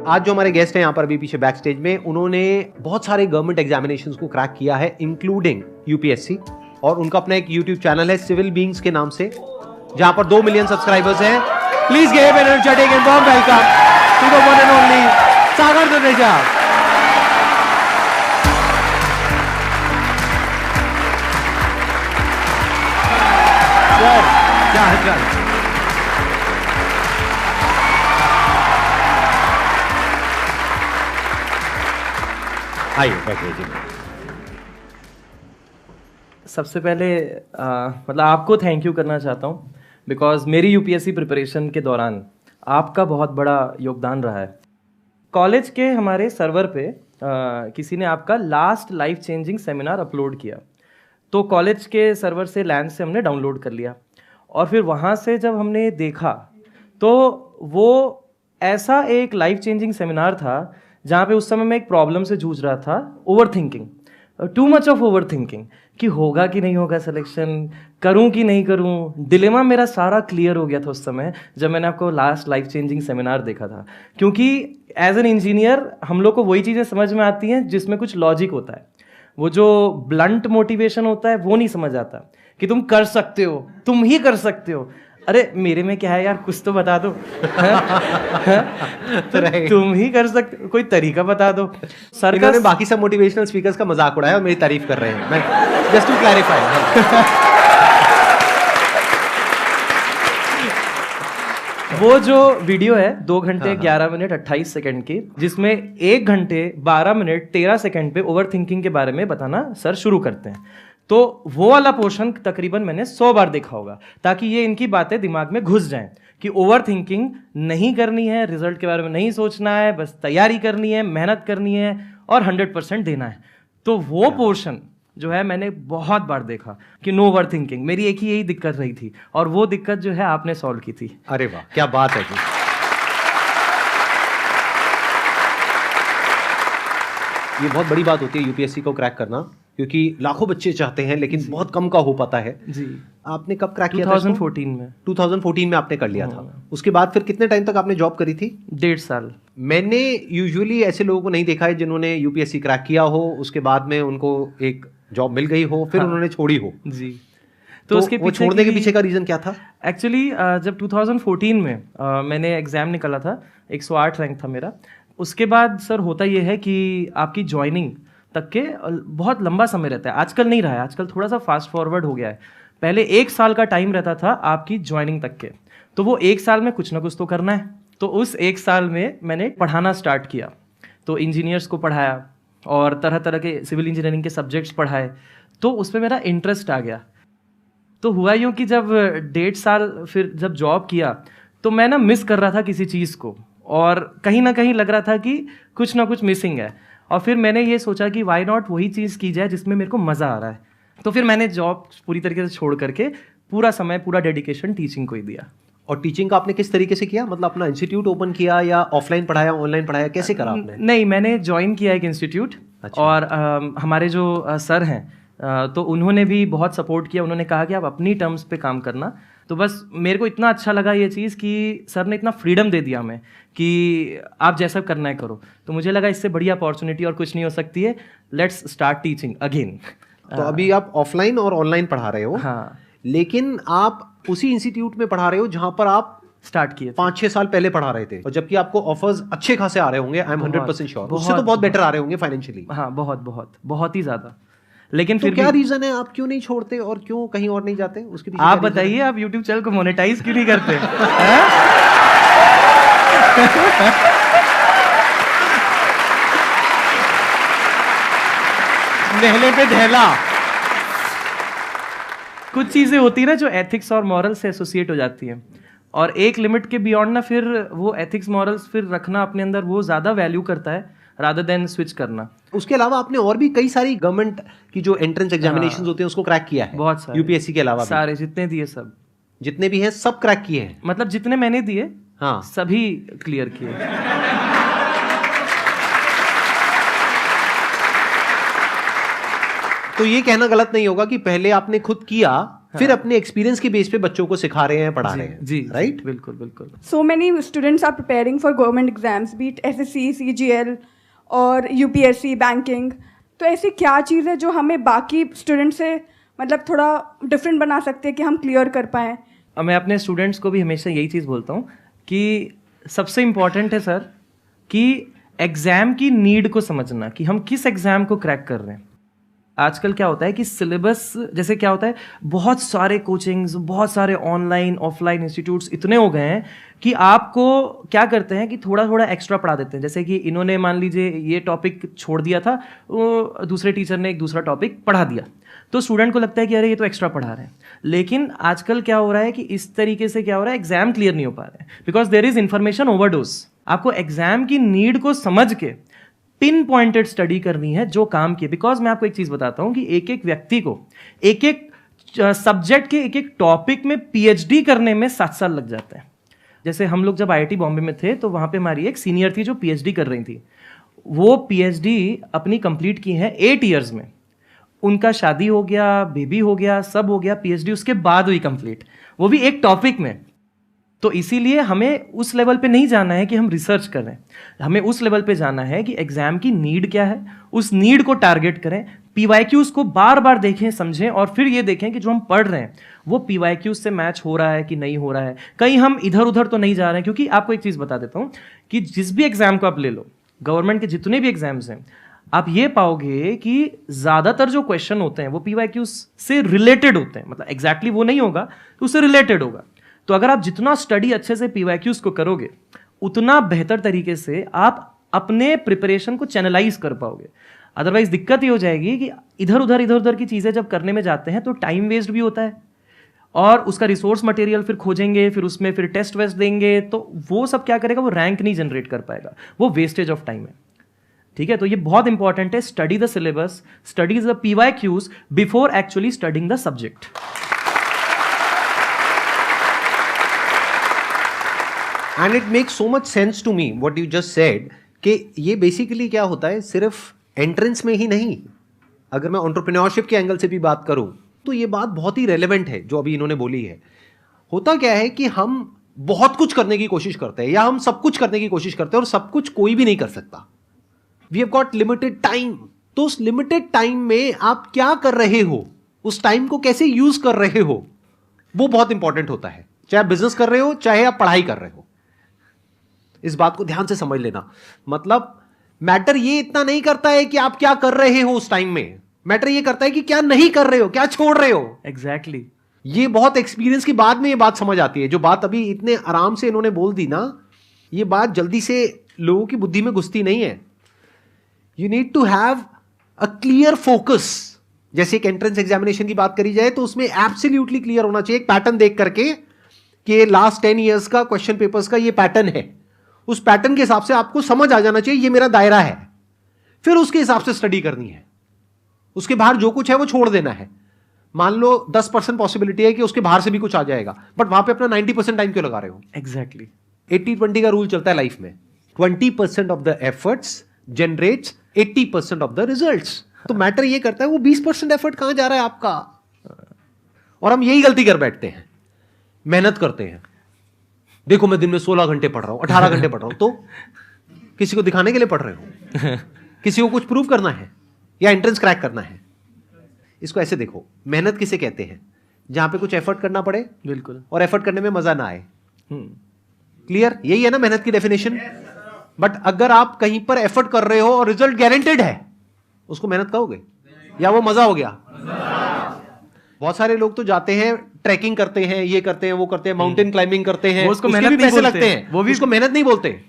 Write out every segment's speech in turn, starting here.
आज जो हमारे गेस्ट हैं यहाँ पर अभी पीछे बैक स्टेज में, उन्होंने बहुत सारे गवर्नमेंट एग्जामिनेशंस को क्रैक किया है, इंक्लूडिंग यूपीएससी, और उनका अपना एक यूट्यूब चैनल है सिविल बीइंग्स के नाम से, जहां पर 2 मिलियन सब्सक्राइबर्स हैं। Please give an energetic and warm welcome to the one and only Sagar Duneja. Sir क्या हाल? आइए बैठिए। सबसे पहले मतलब आपको थैंक यू करना चाहता हूँ, बिकॉज मेरी यूपीएससी प्रिपरेशन के दौरान आपका बहुत बड़ा योगदान रहा है। कॉलेज के हमारे सर्वर पे किसी ने आपका last life changing seminar upload किया, तो कॉलेज के सर्वर से लैंड से हमने डाउनलोड कर लिया, और फिर वहाँ से जब हमने देखा तो वो ऐसा एक लाइफ चेंजिंग सेमिनार था जहाँ पे उस समय मैं एक प्रॉब्लम से जूझ रहा था, over thinking, too much of over thinking, कि होगा कि नहीं होगा सिलेक्शन, करूं कि नहीं करूं। डिलेमा मेरा सारा क्लियर हो गया था उस समय जब मैंने आपको लास्ट लाइफ चेंजिंग सेमिनार देखा था, क्योंकि एज एन इंजीनियर हम लोग को वही चीज़ें समझ में आती हैं जिसमें कुछ लॉजिक होता है। वो जो ब्लंट मोटिवेशन होता है वो नहीं समझ आता, कि तुम कर सकते हो, तुम ही कर सकते हो। अरे मेरे में क्या है यार, कुछ तो बता दो। तुम ही कर सकते, कोई तरीका बता दो। सर इन्होंने बाकी सब मोटिवेशनल स्पीकर्स का मजाक उड़ाया और मेरी तारीफ कर रहे हैं। मैं जस्ट टू क्लैरिफाई। वो जो वीडियो है 2 घंटे 11 मिनट 28 सेकंड की, जिसमें 1 घंटे 12 मिनट 13 सेकंड पे ओवर थिंकिंग के बारे में बताना सर शुरू करते हैं, तो वो वाला पोर्शन तकरीबन मैंने 100 बार देखा होगा, ताकि ये इनकी बातें दिमाग में घुस जाएं कि ओवर थिंकिंग नहीं करनी है, रिजल्ट के बारे में नहीं सोचना है, बस तैयारी करनी है, मेहनत करनी है और 100% देना है। तो वो पोर्शन जो है मैंने बहुत बार देखा कि नो ओवर थिंकिंग। मेरी एक ही यही दिक्कत रही थी, और वो दिक्कत जो है आपने सॉल्व की थी। अरे वाह, क्या बात है जी। ये बहुत बड़ी बात होती है यूपीएससी को क्रैक करना, क्योंकि लाखों बच्चे चाहते हैं लेकिन बहुत कम का हो पाता है। जी। आपने कब क्रैक किया था? 2014 में। 2014 में आपने कर लिया था। उसके बाद फिर कितने टाइम तक आपने जॉब करी थी? 1.5 साल। मैंने यूजुअली ऐसे लोगों को नहीं देखा है जिन्होंने यूपीएससी क्रैक किया हो, उसके बाद में उनको एक जॉब मिल गई हो, फिर उन्होंने छोड़ी हो। जी। तो उसके वो छोड़ने के पीछे का रीजन क्या था? एक्चुअली जब 2014 में मैंने एग्जाम निकाला था, 108 रैंक था मेरा। उसके बाद सर होता ये है कि आपकी ज्वाइनिंग तक के बहुत लंबा समय रहता है। आजकल नहीं रहा है, आजकल थोड़ा सा फास्ट फॉरवर्ड हो गया है। पहले 1 साल का टाइम रहता था आपकी ज्वाइनिंग तक के, तो वो 1 साल में कुछ ना कुछ तो करना है। तो उस 1 साल में मैंने पढ़ाना स्टार्ट किया, तो इंजीनियर्स को पढ़ाया और तरह तरह के सिविल इंजीनियरिंग के सब्जेक्ट्स पढ़ाए, तो उसमें मेरा इंटरेस्ट आ गया। तो हुआ यूँ कि जब 1.5 साल फिर जब जॉब किया, तो मैं ना मिस कर रहा था किसी चीज़ को, और कहीं ना कहीं लग रहा था कि कुछ ना कुछ मिसिंग है। और फिर मैंने ये सोचा कि वाई नॉट वही चीज़ की जाए जिसमें मेरे को मज़ा आ रहा है। तो फिर मैंने जॉब पूरी तरीके से छोड़ करके पूरा समय, पूरा डेडिकेशन टीचिंग को ही दिया। और टीचिंग का आपने किस तरीके से किया? मतलब अपना इंस्टीट्यूट ओपन किया या ऑफलाइन पढ़ाया, ऑनलाइन पढ़ाया, कैसे करा आपने? नहीं, मैंने ज्वाइन किया एक इंस्टीट्यूट। अच्छा। और हमारे जो सर हैं तो उन्होंने भी बहुत सपोर्ट किया। उन्होंने कहा कि आप अपनी टर्म्स पे काम करना। तो बस मेरे को इतना अच्छा लगा ये चीज़ कि सर ने इतना फ्रीडम दे दिया हमें कि आप जैसा करना है करो। तो मुझे लगा इससे बड़ी अपॉर्चुनिटी और कुछ नहीं हो सकती है, लेट्स स्टार्ट टीचिंग अगेन। तो अभी आप ऑफलाइन और ऑनलाइन पढ़ा रहे हो। हाँ। लेकिन आप उसी इंस्टीट्यूट में पढ़ा रहे हो जहां पर आप स्टार्ट किए 5-6 साल पहले पढ़ा रहे थे, और जबकि आपको ऑफर्स अच्छे खासे आ रहे होंगे। आई एम 100% श्योर उससे तो बहुत बेटर आ रहे होंगे फाइनेंशियली। हाँ, बहुत बहुत बहुत ही ज़्यादा। लेकिन तो फिर क्या रीजन है, आप क्यों नहीं छोड़ते और क्यों कहीं और नहीं जाते? उसके पीछे आप बताइए, आप YouTube चैनल को मोनेटाइज क्यों नहीं करते? नहले पे धैला। कुछ चीजें होती है ना जो एथिक्स और मॉरल से एसोसिएट हो जाती हैं, और एक लिमिट के बियॉन्ड ना फिर वो एथिक्स मॉरल्स फिर रखना अपने अंदर वो ज्यादा वैल्यू करता है रादर देन स्विच करना। उसके अलावा आपने और भी कई सारी गवर्नमेंट की जो एंट्रेंस एग्जामिनेशंस होते हैं उसको क्रैक किया है। बहुत सारे, यूपीएससी के अलावा सारे जितने दिए, सब जितने भी हैं सब क्रैक किए हैं। मतलब जितने मैंने दिए हाँ, सभी क्लियर किए। तो ये कहना गलत नहीं होगा कि पहले आपने खुद किया फिर अपने एक्सपीरियंस के बेस पे बच्चों को सिखा रहे हैं, पढ़ा रहे हैं। जी, राइट, बिल्कुल बिल्कुल। So many students are preparing for government exams, be it SSC, CGL और UPSC, बैंकिंग। तो ऐसी क्या चीज़ है जो हमें बाकी स्टूडेंट से मतलब थोड़ा डिफरेंट बना सकते हैं कि हम क्लियर कर पाएँ? मैं अपने स्टूडेंट्स को भी हमेशा यही चीज़ बोलता हूँ कि सबसे इम्पॉर्टेंट है सर कि एग्ज़ाम की नीड को समझना, कि हम किस एग्ज़ाम को क्रैक कर रहे हैं। आजकल क्या होता है कि सिलेबस, जैसे क्या होता है, बहुत सारे कोचिंग्स, बहुत सारे ऑनलाइन ऑफलाइन इंस्टीट्यूट्स इतने हो गए हैं कि आपको क्या करते हैं कि थोड़ा थोड़ा एक्स्ट्रा पढ़ा देते हैं। जैसे कि इन्होंने मान लीजिए ये टॉपिक छोड़ दिया था, वो दूसरे टीचर ने एक दूसरा टॉपिक पढ़ा दिया, तो स्टूडेंट को लगता है कि अरे ये तो एक्स्ट्रा पढ़ा रहे हैं। लेकिन आजकल क्या हो रहा है कि इस तरीके से क्या हो रहा है, एग्जाम क्लियर नहीं हो पा रहे हैं because there is information overdose. आपको एग्जाम की नीड को समझ के पिन पॉइंटेड स्टडी करनी है जो काम की। बिकॉज मैं आपको एक चीज बताता हूं कि एक एक व्यक्ति को एक एक सब्जेक्ट के एक एक टॉपिक में पीएचडी करने में 7 साल लग जाते हैं। जैसे हम लोग जब आईआईटी बॉम्बे में थे तो वहां पे हमारी एक सीनियर थी जो पीएचडी कर रही थी। वो पीएचडी अपनी कंप्लीट की है 8 ईयर्स में। उनका शादी हो गया, बेबी हो गया, सब हो गया, पीएचडी उसके बाद हुई कंप्लीट, वो भी एक टॉपिक में। तो इसीलिए हमें उस लेवल पे नहीं जाना है कि हम रिसर्च करें, हमें उस लेवल पे जाना है कि एग्जाम की नीड क्या है, उस नीड को टारगेट करें, पीवाईक्यूज को बार बार देखें, समझें, और फिर ये देखें कि जो हम पढ़ रहे हैं वो पीवाईक्यूज से मैच हो रहा है कि नहीं हो रहा है, कहीं हम इधर उधर तो नहीं जा रहे हैं। क्योंकि आपको एक चीज बता देता हूं कि जिस भी एग्जाम को आप ले लो, गवर्नमेंट के जितने भी एग्जाम्स हैं, आप ये पाओगे कि ज्यादातर जो क्वेश्चन होते हैं वो पीवाईक्यूज से रिलेटेड होते हैं। मतलब एग्जैक्टली वो नहीं होगा तो उससे रिलेटेड होगा। तो अगर आप जितना स्टडी अच्छे से पीवाईक्यूज को करोगे, उतना बेहतर तरीके से आप अपने प्रिपरेशन को चैनलाइज कर पाओगे। अदरवाइज दिक्कत ये हो जाएगी कि इधर उधर की चीजें जब करने में जाते हैं तो टाइम वेस्ट भी होता है, और उसका रिसोर्स मटेरियल फिर खोजेंगे, फिर उसमें फिर टेस्ट वेस्ट देंगे, तो वो सब क्या करेगा, वो रैंक नहीं जनरेट कर पाएगा, वो वेस्टेज ऑफ टाइम है। ठीक है, तो ये बहुत इंपॉर्टेंट है, study the syllabus, study the PYQs before actually studying the subject. And it makes so much sense to me what you just said कि ये बेसिकली क्या होता है, सिर्फ एंट्रेंस में ही नहीं, अगर मैं एंटरप्रेन्योरशिप के एंगल से भी बात करूं तो ये बात बहुत ही रेलेवेंट है जो अभी इन्होंने बोली है। होता क्या है कि हम बहुत कुछ करने की कोशिश करते हैं, या हम सब कुछ करने की कोशिश करते हैं, और सब कुछ कोई भी नहीं कर सकता। We have got limited time. तो उस लिमिटेड टाइम में आप क्या कर रहे हो, उस टाइम को कैसे यूज कर रहे हो, वो बहुत इंपॉर्टेंट होता है। चाहे आप बिजनेस कर रहे हो, चाहे आप पढ़ाई कर रहे हो, इस बात को ध्यान से समझ लेना। मतलब मैटर ये इतना नहीं करता है कि आप क्या कर रहे हो उस टाइम में, मैटर ये करता है कि क्या नहीं कर रहे हो, क्या छोड़ रहे हो। एग्जैक्टली ये बहुत एक्सपीरियंस की बाद में ये बात समझ आती है। जो बात अभी इतने आराम से इन्होंने बोल दी ना, ये बात जल्दी से लोगों की बुद्धि में घुसती नहीं है। You need to have a clear focus. जैसे एक एंट्रेंस एग्जामिनेशन की बात करी जाए तो उसमें एब्सोल्युटली क्लियर होना चाहिए, एक पैटर्न देख करके कि लास्ट 10 ईयर्स का क्वेश्चन पेपर्स का ये पैटर्न है, उस पैटर्न के हिसाब से आपको समझ आ जाना चाहिए ये मेरा दायरा है, फिर उसके हिसाब से स्टडी करनी है। उसके बाहर जो कुछ है वो छोड़ देना है। मान लो 10% पॉसिबिलिटी है कि उसके बाहर से भी कुछ आ जाएगा, बट वहां पे अपना 90% टाइम क्यों लगा रहे हो। एग्जैक्टली 80-20 का रूल चलता है लाइफ में। 20% of the efforts generates 80% of the results. तो मैटर ये करता है वो 20% एफर्ट कहां जा रहा है आपका। और हम यही गलती कर बैठते हैं, मेहनत करते हैं, देखो मैं दिन में 16 घंटे पढ़ रहा हूं, 18 घंटे पढ़ रहा हूं। तो किसी को दिखाने के लिए पढ़ रहे हो, किसी को कुछ प्रूव करना है या एंट्रेंस क्रैक करना है। इसको ऐसे देखो, मेहनत किसे कहते हैं, जहां पे कुछ एफर्ट करना पड़े, बिल्कुल, और एफर्ट करने में मजा ना आए। क्लियर, यही है ना मेहनत की डेफिनेशन। बट अगर आप कहीं पर एफर्ट कर रहे हो और रिजल्ट गारंटेड है, उसको मेहनत कहोगे या वो मजा हो गया। बहुत सारे लोग तो जाते हैं, ट्रैकिंग करते हैं, ये करते हैं, वो करते हैं, माउंटेन क्लाइंबिंग करते हैं, उसको उसके मेहनत भी नहीं पैसे बोलते, लगते हैं, वो भी उसको मेहनत नहीं बोलते,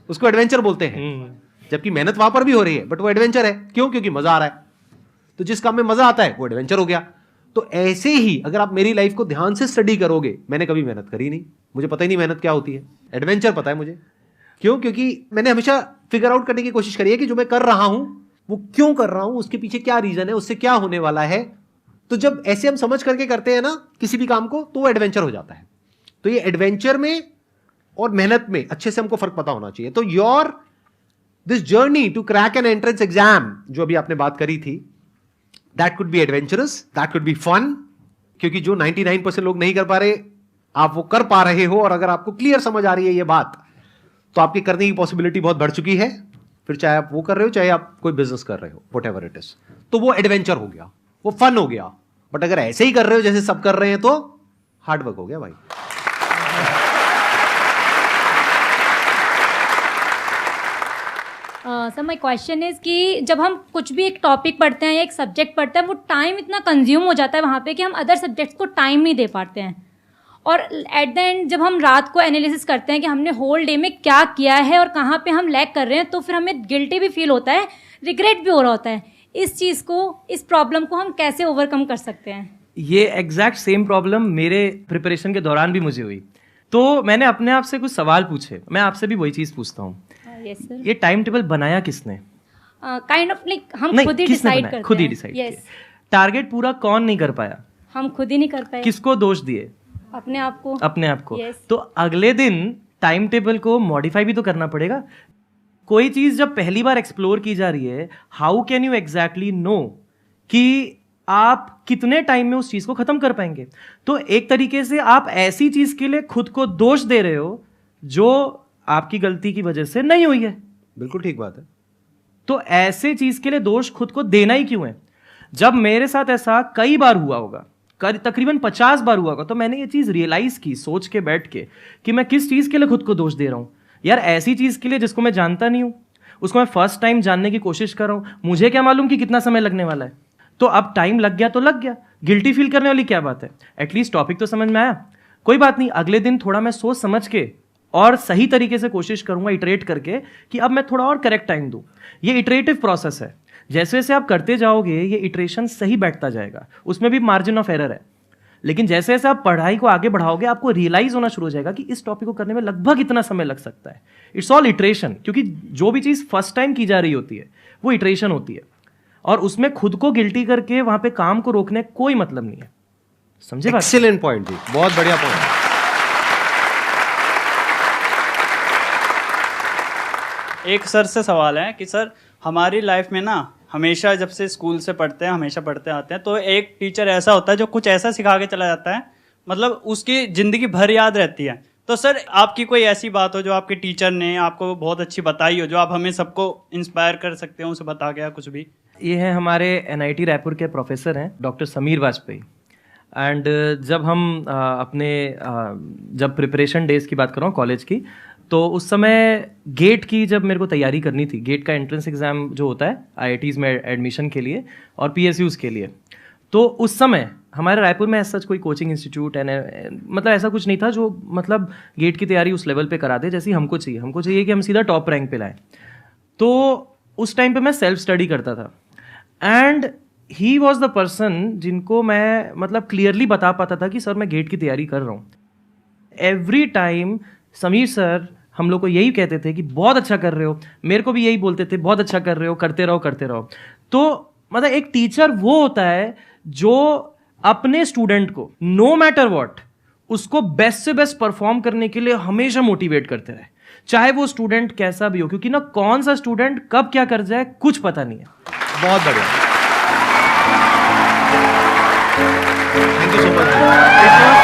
उसको एडवेंचर बोलते हैं। जबकि मेहनत वहां पर भी हो रही है, बट वो एडवेंचर है। क्यों? क्योंकि मजा आ रहा है। तो जिस काम में मजा आता है वो एडवेंचर हो गया। तो ऐसे ही अगर आप मेरी लाइफ को ध्यान से स्टडी करोगे, मैंने कभी मेहनत करी नहीं, मुझे पता ही नहीं मेहनत क्या होती है, एडवेंचर पता है मुझे। क्यों? क्योंकि मैंने हमेशा फिगर आउट करने की कोशिश करी है कि जो मैं कर रहा हूं वो क्यों कर रहा हूं, उसके पीछे क्या रीजन है, उससे क्या होने वाला है। तो जब ऐसे हम समझ करके करते हैं ना किसी भी काम को, तो वो एडवेंचर हो जाता है। तो ये एडवेंचर में और मेहनत में अच्छे से हमको फर्क पता होना चाहिए। तो your this journey to crack an entrance exam, जो अभी आपने बात करी थी, that could be adventurous, that could be fun, क्योंकि जो 99% लोग नहीं कर पा रहे, आप वो कर पा रहे हो, और अगर आपको क्लियर समझ आ रही है ये बात, तो आपकी करने की पॉसिबिलिटी बहुत बढ़ चुकी है। फिर चाहे आप वो कर रहे हो, चाहे आप कोई बिजनेस कर रहे हो, व्हाटएवर इट इज, तो वो एडवेंचर हो गया, वो फन हो गया। बट अगर ऐसे ही कर रहे हो जैसे सब कर रहे हैं, तो हार्डवर्क हो गया भाई। सर माय क्वेश्चन इज कि जब हम कुछ भी एक टॉपिक पढ़ते हैं या एक सब्जेक्ट पढ़ते हैं, वो टाइम इतना कंज्यूम हो जाता है वहाँ पे कि हम अदर सब्जेक्ट्स को टाइम नहीं दे पाते हैं। और एट द एंड जब हम रात को एनालिसिस करते हैं कि हमने होल डे में क्या किया है और कहाँ पे हम लैग कर रहे हैं, तो फिर हमें गिल्टी भी फील होता है, रिग्रेट भी हो रहा होता है। इस चीज़ को, इस प्रॉब्लम को हम कैसे ओवरकम कर सकते हैं? ये एग्जैक्ट सेम प्रॉब्लम मेरे प्रिपरेशन के दौरान भी मुझे हुई। तो मैंने अपने आप से कुछ सवाल पूछे। मैं आपसे भी वही चीज़ पूछता हूँ, यस सर। ये टाइम टेबल बनाया किसने? काइंड ऑफ लाइक हम नहीं, खुद ही किसने डिसाइड बनाया? करते खुद ही हैं। डिसाइड Yes, किया। टारगेट पूरा कौन नहीं कर पाया? हम खुद ही नहीं कर पाए। किसको दोष दिए? अपने आप को। अपने आप को। Yes. तो अगले दिन टाइम टेबल को मॉडिफाई भी तो करना पड़ेगा। कोई चीज जब पहली बार एक्सप्लोर की जा रही है, how can you exactly know कि आप कितने टाइम में उस चीज को खत्म कर पाएंगे? तो एक तरीके से आप ऐसी चीज के लिए खुद को दोष दे रहे हो जो आपकी गलती की वजह से नहीं हुई है। बिल्कुल ठीक बात है। तो ऐसे चीज के लिए दोष खुद को देना ही क्यों है? जब मेरे साथ ऐसा कई बार हुआ होगा, तकरीबन 50 बार हुआ होगा, तो मैंने ये चीज रियलाइज की सोच के बैठ के कि मैं किस चीज के लिए खुद को दोष दे रहा हूं। यार ऐसी चीज के लिए जिसको मैं जानता नहीं हूं, उसको मैं फर्स्ट टाइम जानने की कोशिश कर रहा हूं, मुझे क्या मालूम कि कितना समय लगने वाला है। तो अब टाइम लग गया तो लग गया, गिल्टी फील करने वाली क्या बात है? एटलीस्ट टॉपिक तो समझ में आया, कोई बात नहीं। अगले दिन थोड़ा मैं सोच समझ के और सही तरीके से कोशिश करूंगा, इटरेट करके, कि अब मैं थोड़ा और करेक्ट टाइम दूं। ये इटरेटिव प्रोसेस है। जैसे जैसे आप करते जाओगे ये इटरेशन सही बैठता जाएगा, उसमें भी मार्जिन ऑफ एरर है। लेकिन जैसे जैसे आप पढ़ाई को आगे बढ़ाओगे, आपको रियलाइज होना शुरू हो जाएगा कि इस टॉपिक को करने में लगभग इतना समय लग सकता है। इट्स ऑल इटरेशन, क्योंकि जो भी चीज फर्स्ट टाइम की जा रही होती है वो इटरेशन होती है, और उसमें खुद को गिल्टी करके वहां पे काम को रोकने कोई मतलब नहीं है। समझे बात? एक्सीलेंट पॉइंट जी, बहुत बढ़िया पॉइंट। एक सर से सवाल है कि सर हमारी लाइफ में ना हमेशा जब से स्कूल से पढ़ते हैं, हमेशा पढ़ते आते हैं, तो एक टीचर ऐसा होता है जो कुछ ऐसा सिखा के चला जाता है, मतलब उसकी ज़िंदगी भर याद रहती है। तो सर आपकी कोई ऐसी बात हो जो आपके टीचर ने आपको बहुत अच्छी बताई हो, जो आप हमें सबको इंस्पायर कर सकते हो, उसे बता गया कुछ भी? ये है हमारे NIT रायपुर के प्रोफेसर हैं, डॉक्टर समीर वाजपेयी। एंड जब हम जब प्रिपरेशन डेज की बात कर रहा हूँ कॉलेज की, तो उस समय गेट की जब मेरे को तैयारी करनी थी, गेट का एंट्रेंस एग्ज़ाम जो होता है IITs में एडमिशन के लिए और PSUs के लिए, तो उस समय हमारे रायपुर में ऐसा कोई कोचिंग इंस्टीट्यूट मतलब ऐसा कुछ नहीं था जो मतलब गेट की तैयारी उस लेवल पे करा दे जैसी हमको चाहिए। हमको चाहिए कि हम सीधा टॉप रैंक पे लाएं। तो उस टाइम पे मैं सेल्फ स्टडी करता था, and he was the person जिनको मैं मतलब क्लियरली बता पाता था कि सर मैं गेट की तैयारी कर रहा हूँ। एवरी टाइम समीर सर हम लोग को यही कहते थे कि बहुत अच्छा कर रहे हो, मेरे को भी यही बोलते थे बहुत अच्छा कर रहे हो, करते रहो करते रहो। तो मतलब एक टीचर वो होता है जो अपने स्टूडेंट को नो मैटर व्हाट उसको बेस्ट से बेस्ट परफॉर्म करने के लिए हमेशा मोटिवेट करते रहे, चाहे वो स्टूडेंट कैसा भी हो, क्योंकि ना कौन सा स्टूडेंट कब क्या कर जाए कुछ पता नहीं है। बहुत बढ़िया, थैंक यू सो मच।